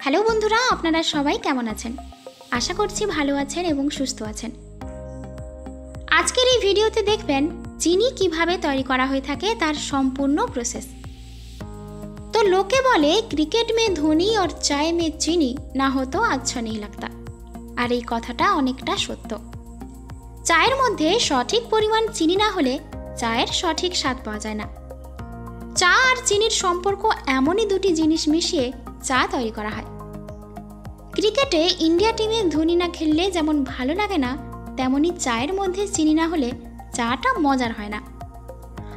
Hello বন্ধুরা, আপনারা সবাই কেমন আছেন? আশা করছি ভালো আছেন এবং সুস্থ আছেন। আজকের এই ভিডিওতে দেখবেন চিনি কিভাবে তৈরি করা হয়ে থাকে তার সম্পূর্ণ প্রসেস। তো লোকে বলে ক্রিকেট মে ধোনি আর চায় মে চিনি না হতো আচ্ছা নেই লাগতা। আর এই কথাটা অনেকটা সত্য। চায়ের মধ্যে সঠিক পরিমাণ চিনি না হলে চায়ের সঠিক স্বাদ পাওয়া যায় না। চা আর চিনির সম্পর্ক এমনই দুটি জিনিস মিশিয়ে চা তৈরি করা হয়। ক্রিকেটে ইন্ডিয়া টিমে ধোনি না খেললে যেমন ভালো লাগে না, তেমনি চায়ের মধ্যে চিনি না হলে চাটা মজার হয় না।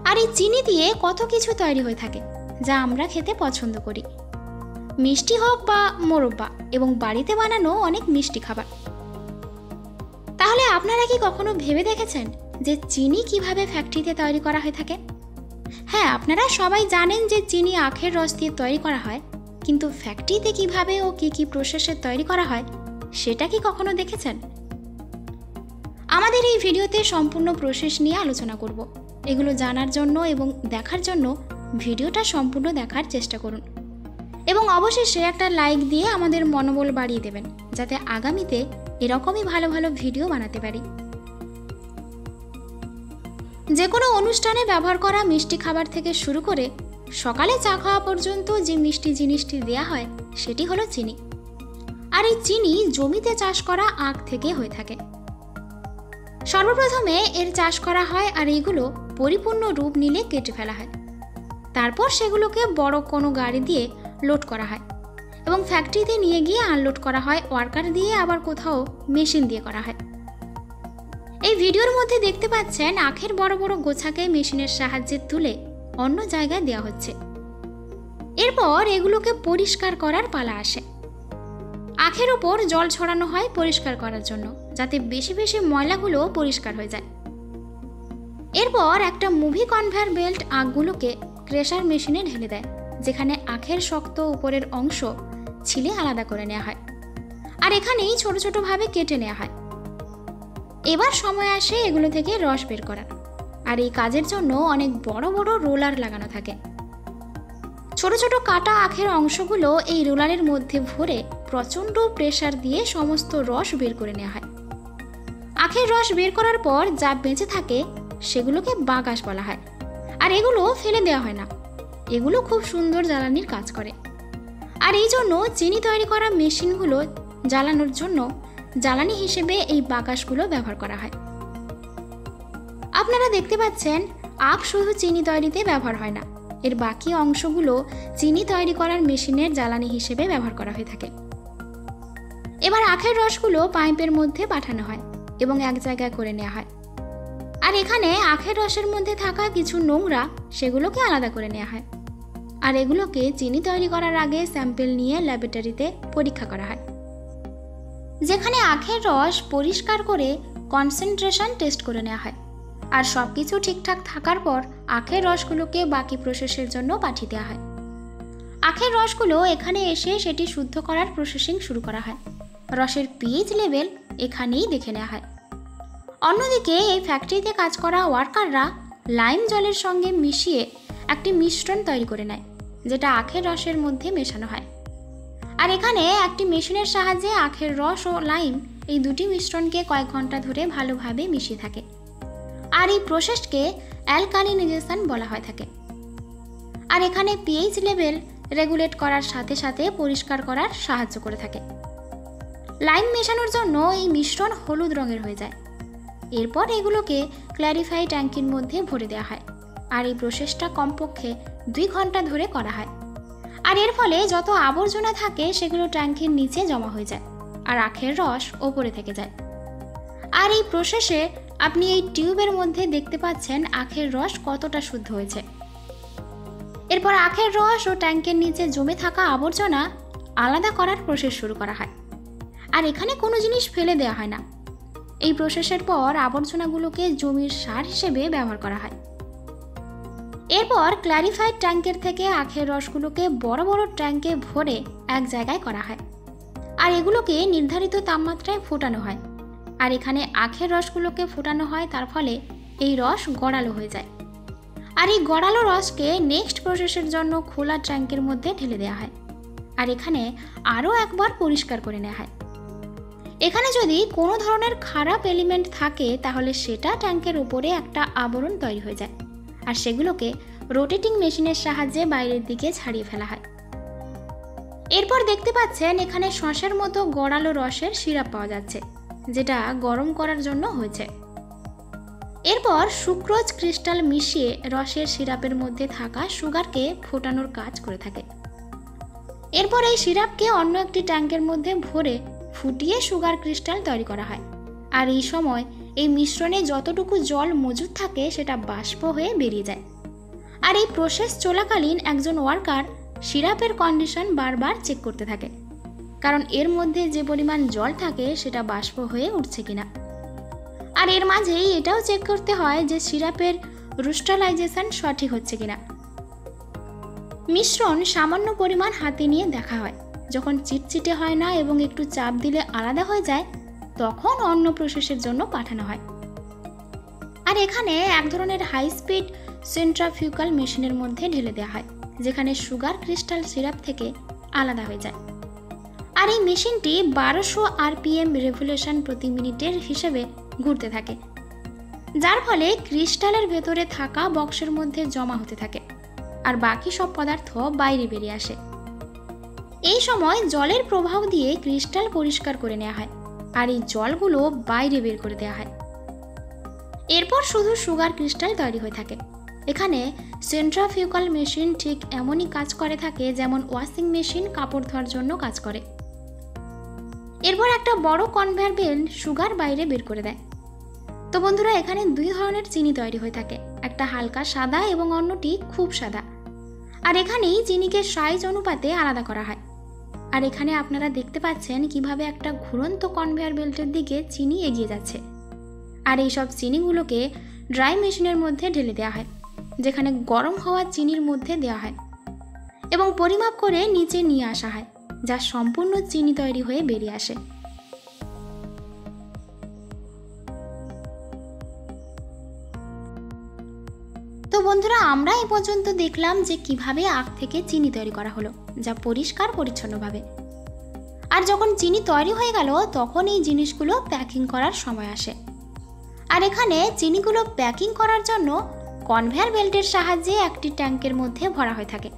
আর এই চিনি দিয়ে কত কিছু তৈরি হয়ে থাকে যা আমরা খেতে পছন্দ করি, মিষ্টি হোক বা মোরব্বা এবং বাড়িতে বানানো অনেক মিষ্টি খাবার। তাহলে আপনারা কি কখনো ভেবে দেখেছেন যে চিনি কিভাবে ফ্যাক্টরিতে তৈরি করা হয়ে থাকে? হ্যাঁ, আপনারা সবাই জানেন যে চিনি আখের রস দিয়ে তৈরি করা হয়, কিন্তু ফ্যাক্টরিতে কিভাবে ও কি প্রসেসে তৈরি করা হয় সেটা কি কখনো দেখেছেন? আমাদের এই ভিডিওতে সম্পূর্ণ প্রসেস নিয়ে আলোচনা করব। এগুলো জানার জন্য এবং দেখার জন্য ভিডিওটা সম্পূর্ণ দেখার চেষ্টা করুন এবং অবশেষে একটা লাইক দিয়ে আমাদের মনোবল বাড়িয়ে দেবেন, যাতে আগামীতে এরকমই ভালো ভালো ভিডিও বানাতে পারি। যে কোনো অনুষ্ঠানে ব্যবহার করা মিষ্টি খাবার থেকে শুরু করে সকালে চা খাওয়া পর্যন্ত যে মিষ্টি জিনিসটি দেয়া হয় সেটি হলো চিনি। আর এই চিনি জমিতে চাষ করা আখ থেকে হয়ে থাকে। সর্বপ্রথমে এর চাষ করা হয় আর এইগুলো পরিপূর্ণ রূপ নিলে কেটে ফেলা হয়। তারপর সেগুলোকে বড় কোনো গাড়ি দিয়ে লোড করা হয় এবং ফ্যাক্টরিতে নিয়ে গিয়ে আনলোড করা হয় ওয়ার্কার দিয়ে, আবার কোথাও মেশিন দিয়ে করা হয়। এই ভিডিওর মধ্যে দেখতে পাচ্ছেন আখের বড় বড় গোছাকে মেশিনের সাহায্যে তুলে অন্য জায়গায় দেওয়া হচ্ছে। এরপর এগুলোকে পরিষ্কার করার পালা আসে। আখের ওপর জল ছড়ানো হয় পরিষ্কার করার জন্য, যাতে বেশি বেশি ময়লাগুলো পরিষ্কার হয়ে যায়। এরপর একটা মুভি কনভেয়ার বেল্ট আখগুলোকে ক্রেশার মেশিনে ঢেলে দেয়, যেখানে আখের শক্ত উপরের অংশ ছিলে আলাদা করে নেওয়া হয় আর এখানেই ছোট ছোট ভাবে কেটে নেওয়া হয়। এবার সময় আসে এগুলো থেকে রস বের করার, আর এই কাজের জন্য অনেক বড় বড় রোলার লাগানো থাকে। ছোট ছোট কাটা আখের অংশগুলো এই রোলারের মধ্যে ভরে প্রচণ্ড প্রেসার দিয়ে সমস্ত রস বের করে নেওয়া হয়। আখের রস বের করার পর যা বেঁচে থাকে সেগুলোকে বাগাস বলা হয়। আর এগুলো ফেলে দেওয়া হয় না, এগুলো খুব সুন্দর জ্বালানির কাজ করে। আর এই জন্য চিনি তৈরি করা মেশিনগুলো জ্বালানোর জন্য জ্বালানি হিসেবে এই বাগাসগুলো ব্যবহার করা হয়। আপনারা দেখতে পাচ্ছেন আখ শুধু চিনি তৈরিতে ব্যবহার হয় না, এর বাকি অংশগুলো চিনি তৈরি করার মেশিনের জ্বালানি হিসেবে ব্যবহার করা হয়ে থাকে। এবার আখের রসগুলো পাইপের মধ্যে পাঠানো হয় এবং এক জায়গায় করে নেওয়া হয়। আর এখানে আখের রসের মধ্যে থাকা কিছু নোংরা সেগুলোকে আলাদা করে নেওয়া হয়। আর এগুলোকে চিনি তৈরি করার আগে স্যাম্পল নিয়ে ল্যাবরেটরিতে পরীক্ষা করা হয়, যেখানে আখের রস পরিষ্কার করে কনসেন্ট্রেশন টেস্ট করে নেওয়া হয়। আর সব কিছু ঠিকঠাক থাকার পর আখের রসগুলোকে বাকি প্রসেসের জন্য পাঠিয়ে দেওয়া হয়। আখের রসগুলো এখানে এসে সেটি শুদ্ধ করার প্রসেসিং শুরু করা হয়। রসের পিএইচ লেভেল এখানেই দেখে নেওয়া হয়। অন্যদিকে এই ফ্যাক্টরিতে কাজ করা ওয়ার্কাররা লাইম জলের সঙ্গে মিশিয়ে একটি মিশ্রণ তৈরি করে নেয়, যেটা আখের রসের মধ্যে মেশানো হয়। আর এখানে একটি মেশিনের সাহায্যে আখের রস ও লাইম এই দুটি মিশ্রণকে কয়েক ঘন্টা ধরে ভালোভাবে মিশিয়ে থাকে। আর এই প্রসেসকে অ্যালকালিনাইজেশন বলা হয় থাকে। আর এখানে পিএইচ লেভেল রেগুলেট করার সাথে সাথে পরিষ্কার করার সাহায্য করে থাকে। লাইম মেশানোর জন্য এই মিশ্রণ হলুদ রঙের হয়ে যায়। এরপর এগুলোকে ক্ল্যারিফাই ট্যাঙ্কির মধ্যে ভরে দেওয়া হয়। আর এই প্রসেসটা কমপক্ষে 2 ঘন্টা ধরে করা হয়। আর এর ফলে যত আবর্জনা থাকে সেগুলো ট্যাঙ্কির নিচে জমা হয়ে যায় আর আখের রস ওপরে থেকে যায়। আর এই প্রসেসে আপনি এই টিউবের মধ্যে দেখতে পাচ্ছেন আখের রস কতটা শুদ্ধ হয়েছে। এরপর আখের রস ও ট্যাঙ্কের নিচে জমে থাকা আবর্জনা আলাদা করার প্রসেস শুরু করা হয়। আর এখানে কোনো জিনিস ফেলে দেওয়া হয় না। এই প্রসেসের পর আবর্জনাগুলোকে জমির সার হিসেবে ব্যবহার করা হয়। এরপর ক্ল্যারিফাইড ট্যাঙ্কের থেকে আখের রসগুলোকে বড় বড় ট্যাঙ্কে ভরে এক জায়গায় করা হয়। আর এগুলোকে নির্ধারিত তাপমাত্রায় ফোটানো হয়। আর এখানে আখের রসগুলোকে ফোটানো হয়, তার ফলে এই রস গড়ালো হয়ে যায়। আর এই গড়ালো রসকে নেক্সট প্রসেসের জন্য খোলা ট্যাঙ্কের মধ্যে ঢেলে দেওয়া হয়। আর এখানে আরও একবার পরিষ্কার করে নেওয়া হয়। এখানে যদি কোনো ধরনের খারাপ এলিমেন্ট থাকে তাহলে সেটা ট্যাঙ্কের উপরে একটা আবরণ তৈরি হয়ে যায়, আর সেগুলোকে রোটেটিং মেশিনের সাহায্যে বাইরের দিকে ছাড়িয়ে ফেলা হয়। এরপর দেখতে পাচ্ছেন এখানে সসের মতো গড়ালো রসের সিরাপ পাওয়া যাচ্ছে, যেটা গরম করার জন্য হয়েছে। এরপর সুক্রোজ ক্রিস্টাল মিশিয়ে রসের সিরাপের মধ্যে থাকা সুগারকে ফোটানোর কাজ করে থাকে। এরপর এই সিরাপকে অন্য একটি ট্যাঙ্কের মধ্যে ভরে ফুটিয়ে সুগার ক্রিস্টাল তৈরি করা হয়, আর এই সময় এই মিশ্রণে যতটুকু জল মজুদ থাকে সেটা বাষ্প হয়ে বেরিয়ে যায়। আর এই প্রসেস চলাকালীন একজন ওয়ার্কার সিরাপের কন্ডিশন বারবার চেক করতে থাকে, কারণ এর মধ্যে যে পরিমাণ জল থাকে সেটা বাষ্প হয়ে উঠছে কিনা। আর এর মাঝেই এটাও চেক করতে হয় যে সিরাপের রুস্টালাইজেশন সঠিক হচ্ছে কিনা। মিশ্রণ সামান্য পরিমাণ হাতে নিয়ে দেখা হয়, যখন চিটচিটে হয় না এবং একটু চাপ দিলে আলাদা হয়ে যায় তখন অন্য প্রসেসের জন্য পাঠানো হয়। আর এখানে এক ধরনের হাই স্পিড সেন্ট্রাফিউগাল মেশিনের মধ্যে ঢেলে দেওয়া হয়, যেখানে সুগার ক্রিস্টাল সিরাপ থেকে আলাদা হয়ে যায়। আর এই মেশিনটি 1200 RPM রেভলিউশন প্রতি মিনিটের হিসেবে ঘুরতে থাকে, যার ফলে ক্রিস্টালের ভেতরে থাকা বক্সের মধ্যে জমা হতে থাকে আর বাকি সব পদার্থ বাইরে বেরিয়ে আসে। এই সময় জলের প্রভাব দিয়ে ক্রিস্টাল পরিষ্কার করে নেওয়া হয় আর এই জলগুলো বাইরে বের করে দেওয়া হয়। এরপর শুধু সুগার ক্রিস্টাল তৈরি হয়ে থাকে। এখানে সেন্ট্রাফিউগাল মেশিন ঠিক এমনই কাজ করে থাকে যেমন ওয়াশিং মেশিন কাপড় ধোয়ার জন্য কাজ করে। এরপর একটা বড় কনভেয়ার বেল্ট সুগার বাইরে বের করে দেয়। তো বন্ধুরা, এখানে দুই ধরনের চিনি তৈরি হয়ে থাকে, একটা হালকা সাদা এবং অন্যটি খুব সাদা। আর এখানেই চিনিকে সাইজ অনুপাতে আলাদা করা হয়। আর এখানে আপনারা দেখতে পাচ্ছেন কিভাবে একটা ঘুরন্ত কনভেয়ার বেল্টের দিকে চিনি এগিয়ে যাচ্ছে। আর এই সব চিনিগুলোকে ড্রাই মেশিনের মধ্যে ঢেলে দেওয়া হয়, যেখানে গরম হওয়া চিনির মধ্যে দেওয়া হয় এবং পরিমাপ করে নিচে নিয়ে আসা হয়, যা সম্পূর্ণ চিনি তৈরি হয়ে বেরিয়ে আসে। তো বন্ধুরা, আমরা এই পর্যন্ত দেখলাম যে কিভাবে আখ থেকে চিনি তৈরি করা হলো, যা পরিষ্কার পরিচ্ছন্নভাবে। আর যখন চিনি তৈরি হয়ে গেল তখন এই জিনিসগুলো প্যাকিং করার সময় আসে। আর এখানে চিনিগুলো প্যাকিং করার জন্য কনভেয়ার বেল্টের সাহায্যে একটি ট্যাঙ্কের মধ্যে ভরা হয়ে থাকে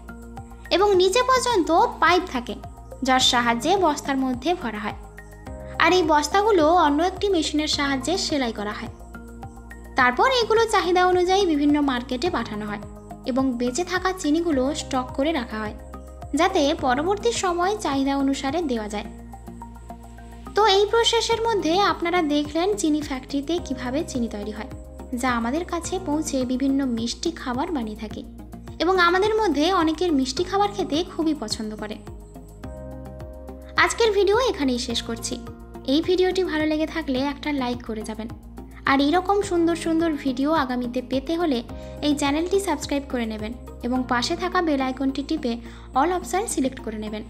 এবং নিচে পর্যন্ত পাইপ থাকে, যার সাহায্যে বস্তার মধ্যে ভরা হয়। আর এই বস্তাগুলো অন্য একটি মেশিনের সাহায্যে সেলাই করা হয়। তারপর এগুলো চাহিদা অনুযায়ী বিভিন্ন মার্কেটে পাঠানো হয় এবং বেঁচে থাকা চিনিগুলো স্টক করে রাখা হয়, যাতে পরবর্তী সময় চাহিদা অনুসারে দেওয়া যায়। তো এই প্রসেসের মধ্যে আপনারা দেখলেন চিনি ফ্যাক্টরিতে কিভাবে চিনি তৈরি হয়, যা আমাদের কাছে পৌঁছে বিভিন্ন মিষ্টি খাবার বানিয়ে থাকে এবং আমাদের মধ্যে অনেকের মিষ্টি খাবার খেতে খুবই পছন্দ করে। আজকের ভিডিও এখানেই শেষ করছি। এই ভিডিওটি ভালো লেগে থাকলে একটা লাইক করে যাবেন। আর এইরকম সুন্দর সুন্দর ভিডিও আগামীতে পেতে হলে এই চ্যানেলটি সাবস্ক্রাইব করে নেবেন এবং পাশে থাকা বেল আইকনটি টিপে অল অপশন সিলেক্ট করে নেবেন।